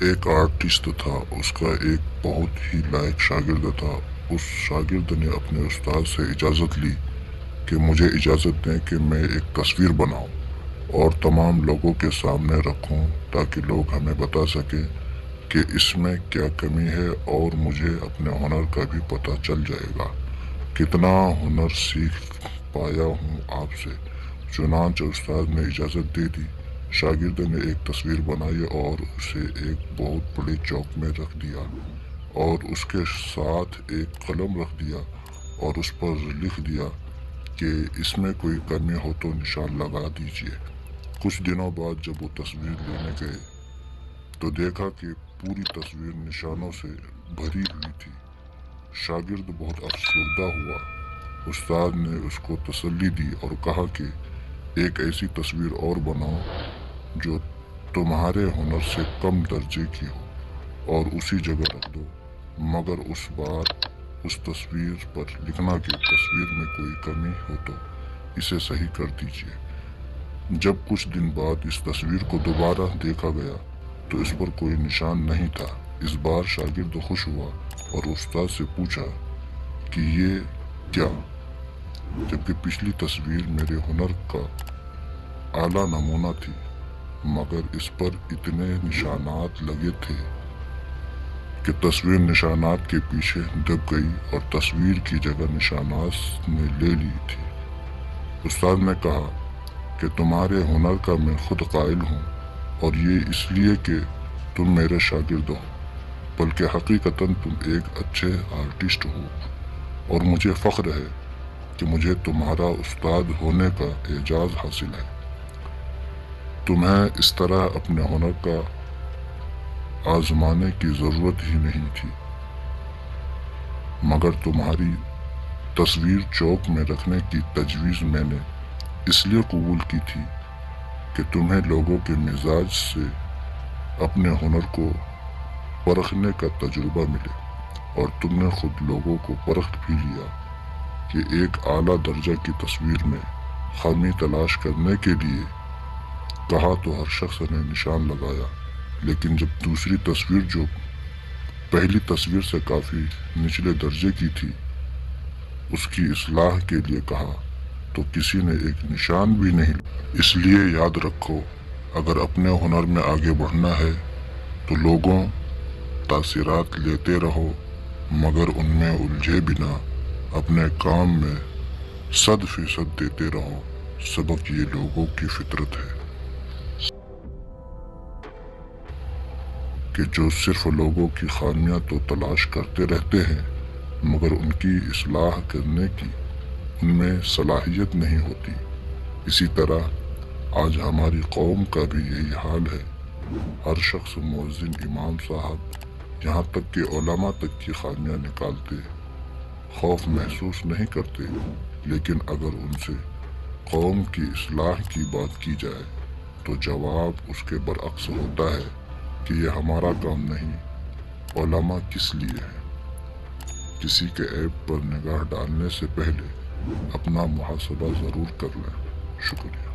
ایک آرٹسٹ تھا، اس کا ایک بہت ہی لائق شاگرد تھا۔ اس شاگرد نے اپنے استاد سے اجازت لی کہ مجھے اجازت دیں کہ میں ایک تصویر بناؤں اور تمام لوگوں کے سامنے رکھوں تاکہ لوگ ہمیں بتا سکیں کہ اس میں کیا کمی ہے، اور مجھے اپنے ہنر کا بھی پتہ چل جائے گا کتنا ہنر سیکھ پایا ہوں آپ سے۔ چنانچہ استاد نے اجازت دے دی۔ شاگرد نے ایک تصویر بنائی اور اسے ایک بہت بڑے چوک میں رکھ دیا اور اس کے ساتھ ایک قلم رکھ دیا اور اس پر لکھ دیا کہ اس میں کوئی کمی ہو تو نشان لگا دیجیے۔ کچھ دنوں بعد جب وہ تصویر لینے گئے تو دیکھا کہ پوری تصویر نشانوں سے بھری ہوئی تھی۔ شاگرد بہت افسردہ ہوا۔ استاد نے اس کو تسلی دی اور کہا کہ ایک ایسی تصویر اور بناؤ جو تمہارے ہنر سے کم درجے کی ہو اور اسی جگہ رکھ دو، مگر اس بار اس تصویر پر لکھنا کہ تصویر میں کوئی کمی ہو تو اسے صحیح کر دیجیے۔ جب کچھ دن بعد اس تصویر کو دوبارہ دیکھا گیا تو اس پر کوئی نشان نہیں تھا۔ اس بار شاگرد خوش ہوا اور استاد سے پوچھا کہ یہ کیا، جبکہ پچھلی تصویر میرے ہنر کا اعلیٰ نمونہ تھی، مگر اس پر اتنے نشانات لگے تھے کہ تصویر نشانات کے پیچھے دب گئی اور تصویر کی جگہ نشانات نے لے لی تھی۔ استاد نے کہا کہ تمہارے ہنر کا میں خود قائل ہوں، اور یہ اس لیے کہ تم میرے شاگرد ہو، بلکہ حقیقتاً تم ایک اچھے آرٹسٹ ہو، اور مجھے فخر ہے کہ مجھے تمہارا استاد ہونے کا اعزاز حاصل ہے۔ تمہیں اس طرح اپنے ہنر کا آزمانے کی ضرورت ہی نہیں تھی، مگر تمہاری تصویر چوک میں رکھنے کی تجویز میں نے اس لیے قبول کی تھی کہ تمہیں لوگوں کے مزاج سے اپنے ہنر کو پرکھنے کا تجربہ ملے، اور تم نے خود لوگوں کو پرکھ بھی لیا کہ ایک اعلیٰ درجہ کی تصویر میں خامی تلاش کرنے کے لیے کہا تو ہر شخص نے نشان لگایا، لیکن جب دوسری تصویر جو پہلی تصویر سے کافی نچلے درجے کی تھی اس کی اصلاح کے لیے کہا تو کسی نے ایک نشان بھی نہیں لگایا۔ اس لیے یاد رکھو، اگر اپنے ہنر میں آگے بڑھنا ہے تو لوگوں تاثرات لیتے رہو، مگر ان میں الجھے بنا اپنے کام میں 100% دیتے رہو، سبق یہ لوگوں کی فطرت ہے کہ جو صرف لوگوں کی خامیاں تو تلاش کرتے رہتے ہیں، مگر ان کی اصلاح کرنے کی ان میں صلاحیت نہیں ہوتی۔ اسی طرح آج ہماری قوم کا بھی یہی حال ہے۔ ہر شخص مؤذن، امام صاحب، یہاں تک کہ علماء تک کی خامیاں نکالتے خوف محسوس نہیں کرتے، لیکن اگر ان سے قوم کی اصلاح کی بات کی جائے تو جواب اس کے برعکس ہوتا ہے کہ یہ ہمارا کام نہیں، علماء کس لیے ہیں۔ کسی کے عیب پر نگاہ ڈالنے سے پہلے اپنا محاسبہ ضرور کر لیں۔ شکریہ۔